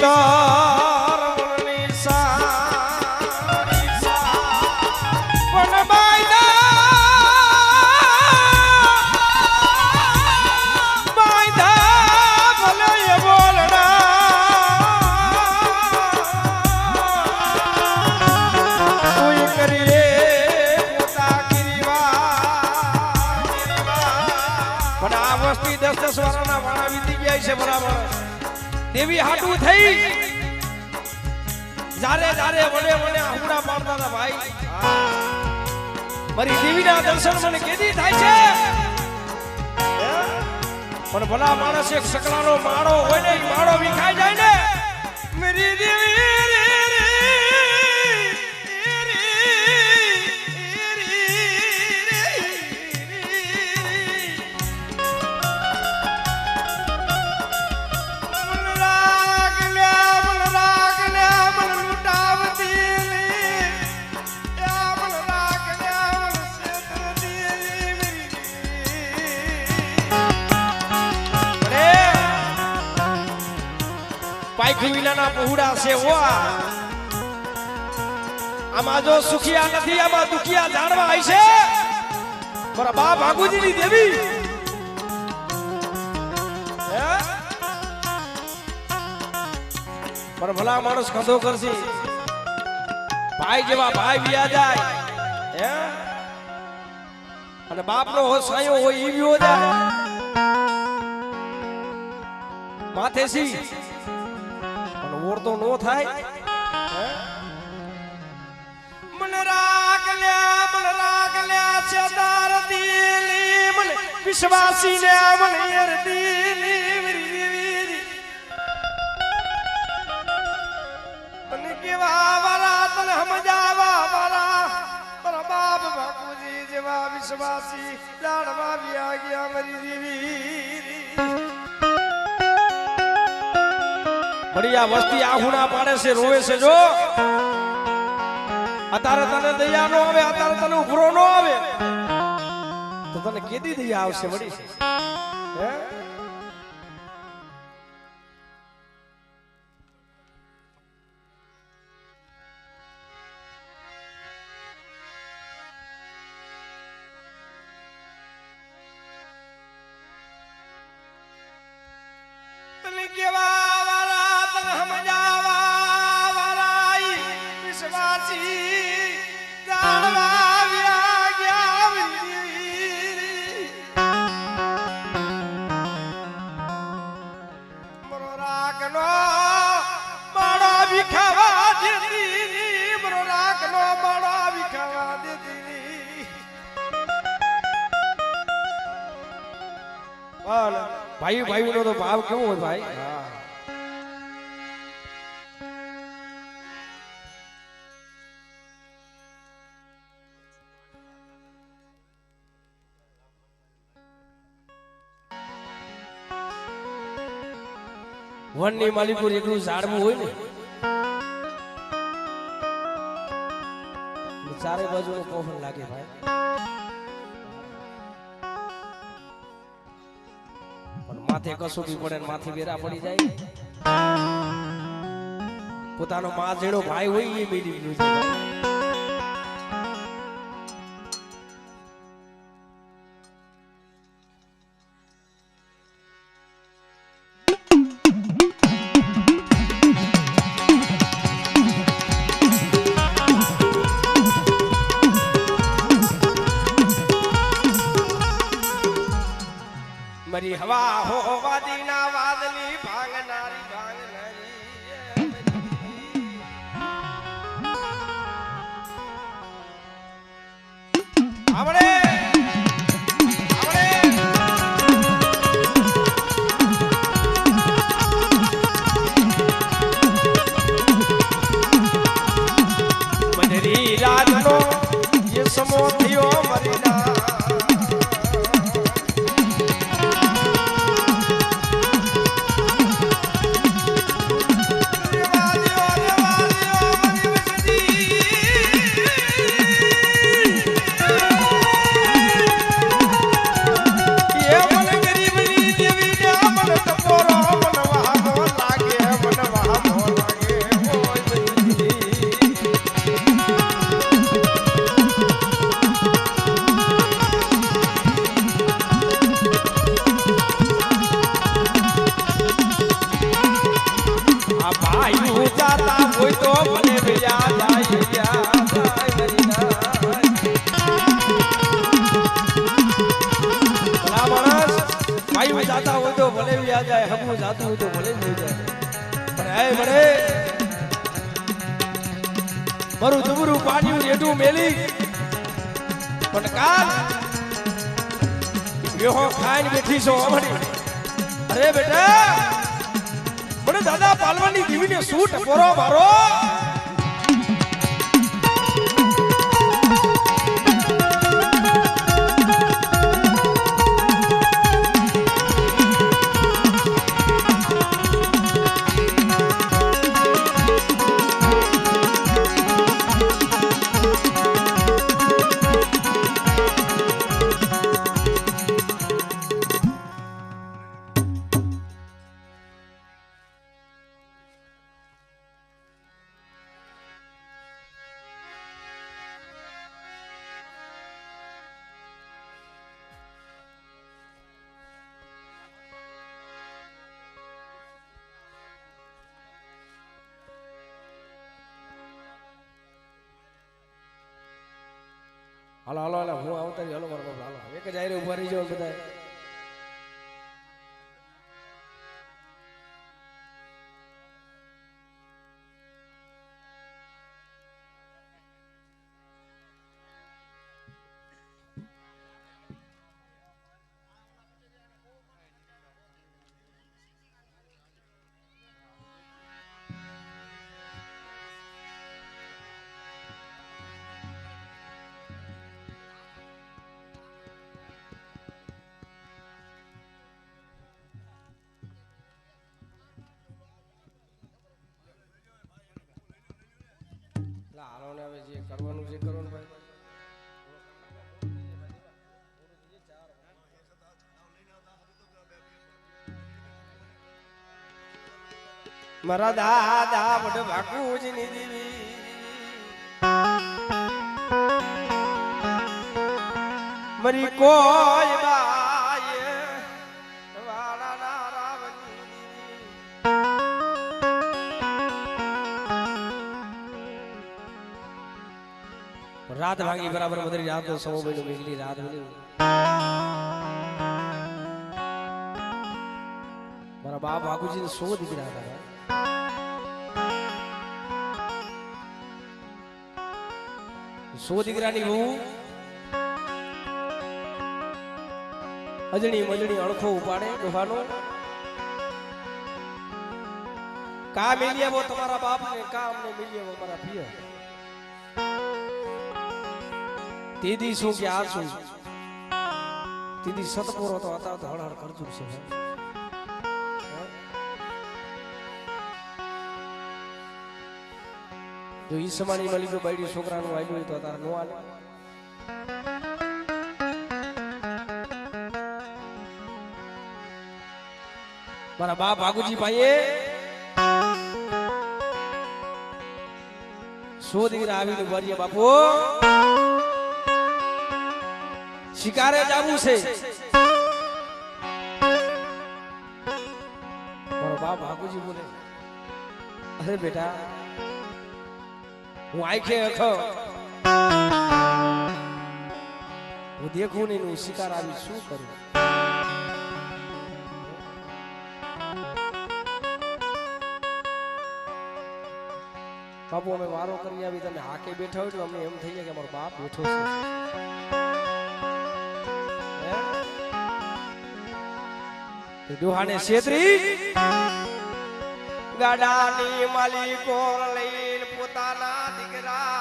ચરણની સારી પણ બાંધા ભલે બોલના કોઈ કરી રે મોટા ગિરિવા પણ આ વસ્તી 10 વર્ષના વાળા વીતી ગયા છે બરાબર દેવી હાટું થઈ જારે જારે વડે વડે આહુડા પાડતા હતા ભાઈ મારી દેવીના દર્શન મને કેદી થાય છે પણ ભલા માણસ એક સકલાનો માળો હોય ને માળો વિખાઈ જાય ને મારી દેવી વિનાના પહોળા છે આમાં જો સુખિયા નથી આમાં દુખિયા જાણવા આવી છે મારા બા ભાગુજીની દેવી પણ ભલા માણસ કદો કરશે ભાઈ જેવા ભાઈ વ્યા જાય અને બાપનો સાયો હોય ઈ વ્યો જાય માથે સી ઓરતો નો થાય મન રાગ લ્યા સદાર દિલી મન વિશ્વાસી ને મન યર દિલી તને કેવા વાલા તને સમજાવા વાલા પર બાપ બાપુજી જેવા વિશ્વાસી જાણવા વ્યા ગયા મરી દેવી બડી આ વસ્તી આહુણા પાડે છે રોવે છે જો અત્યારે તને દયા નો આવે અત્યારે તને ઉભરો નો આવે તો તને કેદી દયા આવશે વડી હે તને કેવા ભાઈ ભાઈ નો તો ભાવ કેવો હોય ભાઈ વન ની માલિકુર એકલું ઝાડવું હોય ને ચારે બાજુ પવન લાગે ભાઈ માથે કસોટી પડે માથે વેરા પડી જાય પોતાનો માં જેડો ભાઈ હોય એ મેલી ગયું છે મરી હવા હો વાદીના વાદલી ભાંગનારી આવડે મરી રાતનો જે સમો થયો મરી વયા જાય હગું જાતું હોય તો ભલે જ જાય પણ હે બડે મારું જબરું પાડ્યું રેડું મેલી પણ કાલ બેહો ખાઈને બેઠી છો અમારી અરે બેટા મને દાદા પાલવાની દીવીને સૂટ પોરો મારો હાલો હાલો હાલો હું આવતા હાલો મારો બાપ હાલો એક જ આયરે ઉભા રહી જાવ બધા હાલો ને હવે જે કરવાનું છે કરો ને ભાઈ મારા દાદા વડ ભાગુજી ની દેવી મરી કોઈ બાય વાળા ના રાવની રાત ભાગી બરાબર બદરી રાત તો સૌ બહેનો નીકળી રાત બની મારા બાપ બાપુજી ને 100 દીકરા હતા સો દીકરાની બહુ અજણી મજણી અણખો ઉપાડે ડોહાનો કા મિલી આવો તમારા બાપ ને કા અમને મિલી આવો મારા પિયર દીદી શું કે આ શું દીદી સતપોરો તો હતા તો હળહળ કરતું છે જો ઈ સમાની મળી ગયો બાયડી છોકરાનું આવ્યું તો તાર નો આલે મારા બાપ ભાગુજી ભાઈએ 100 દીકરા આવીને વર્ય બાપુ શિકારે જાવું છે મારો બાપ ભાગુજી બોલે અરે બેટા હું આંખે અખ હું દેખું નહીં હું શિકાર આવી શું કરું બાપુ અમે વારો કરી આવી તમે હાકે બેઠા હોય તો અમને એમ થઈ જાય કે મારો બાપ બેઠો છે દોહાને છેતરી ગાડાની માલિકો લઈને પોતાના દીકરા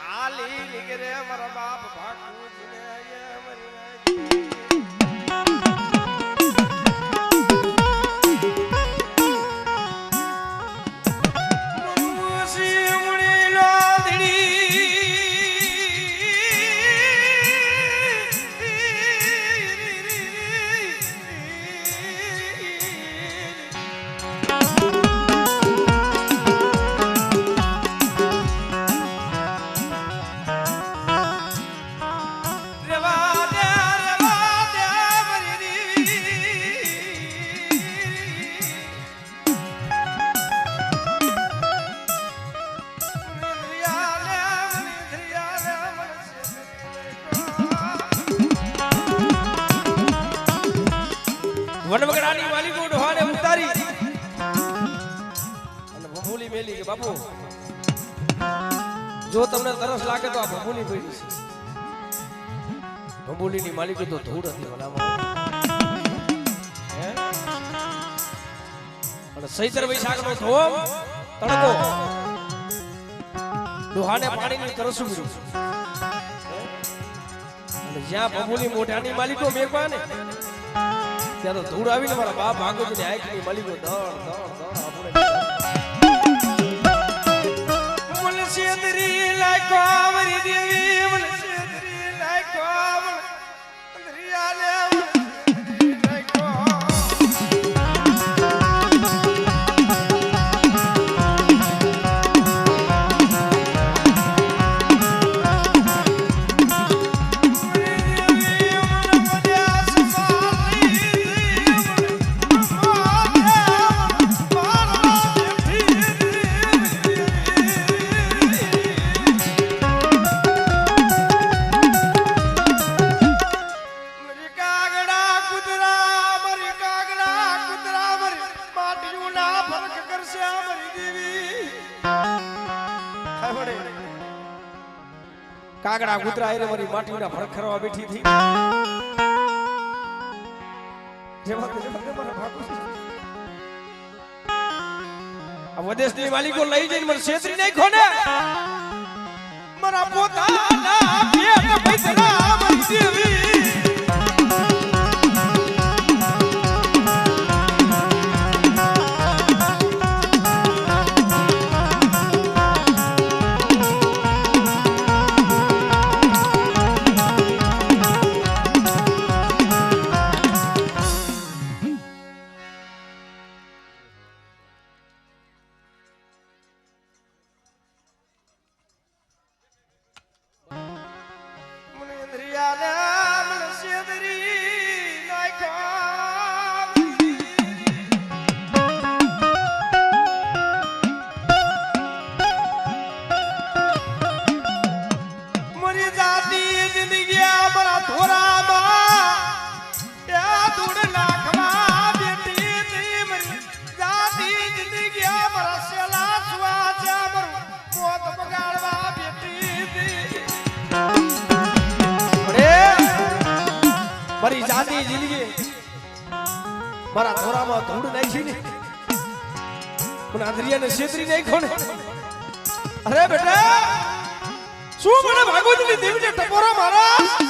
હાલી નીકળે મારા બાપ ભાગુજીને રેવા બાપુ જો તમને તરસ લાગે તો આ ભંબુલી પડી છે ભંબુલીની માલિકી તો ધૂળ હતી ભલામાં હે અને સૈતર વૈશાખનો ધોમ તડકો દોહાને પાણીની તરસું મળ્યું અને જ્યાં ભંબુલી મોઢાની માલિકો મેઘવા ને ત્યાં તો ધૂળ આવીને મારા બાપ ભાગોજીની આંખની માલિકો દળ દળ દળ આપણે મુલસિયદરી લાયકો આવરી દેવી મુલસિયદરી લાયકો અંદરિયાલે લાયકો કાગડા કૂતરા આરે મારી માટીના ફરક ખરવા બેઠી થી જેવા કે મારા ભાગુજી આ વદેશની માલિકો લઈ જઈને મને છેતરી નાખ્યો ને મારા પોતાના પેટ પૈસા મારી દેવી મારી જાતી જિંદગી મારા થોરામાં ધૂળ નાખી ને પણ આંધરિયાને છેતરી નાખ્યો ને અરે બેટા શું મને ભાગવતની દેવીને ટપોરો મારા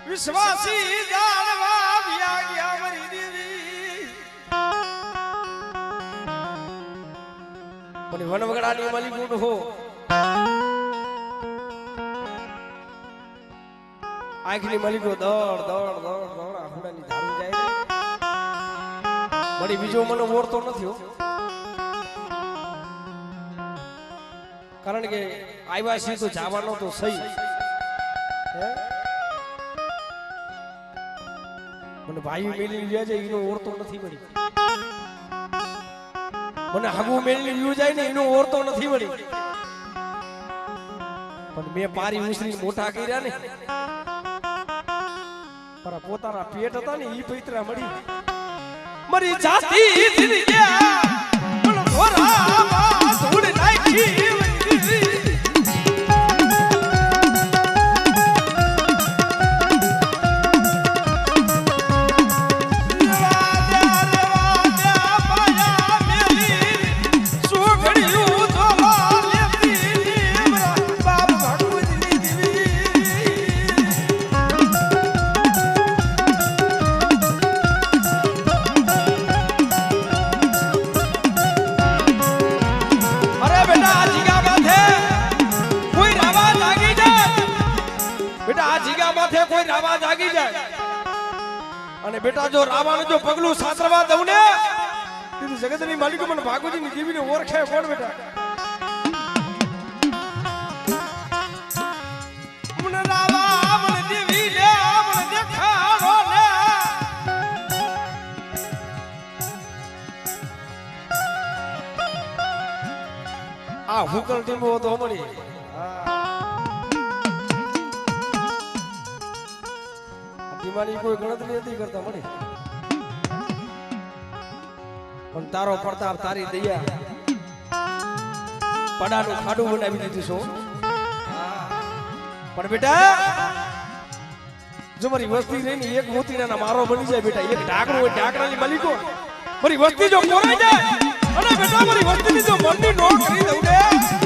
વિશ્વાસી જાણવા વ્યા ગયા મારી દેવી પણ વનવગડાની માલિક હો આંખની માલિકો દોડ દોડ દોડ દોડ આખુડાની ધારું જાય મારી બીજો મને ઓળતો નથી હો કારણ કે આવ્યા છે તો જવાનો તો સહી હે મને ભાઈ મેલી લ્યા જાય એનો ઓળતો નથી મળી મને હગુ મેલી લ્યો જાય ને એનો ઓળતો નથી મળી પણ મેં પારી ઉસરી મોટા કર્યા ને મારા પોતાના પેટ હતા ને ઈ પૈતરા મળી મારી જાતી દીદી ગયા પણ ઘોરામાં ધૂળ નાખી અને બેટા જો રાવણ જો પગલું સાસરવા દઉં ને તેથી જગતની માલિકો મને ભાગવતીની દેવીને ઓળખે કોણ બેટા ફૂકલ ટીમો હતો અમારી ટીમાની કોઈ ગણતરી નથી કરતા મળી પણ તારો પ્રતાપ તારી દયા પડાનું ખાડું બનાવી દીધું છો પણ બેટા જો મારી વસ્તી રહીને એક મોતીના મારો બની જાય બેટા એક ઢાકણું હોય ઢાકણાની માલિકો મારી વસ્તી જો કોરાઈ જાય અને બેટા મારી વસ્તીની જો મનની નો કરી દઉં ને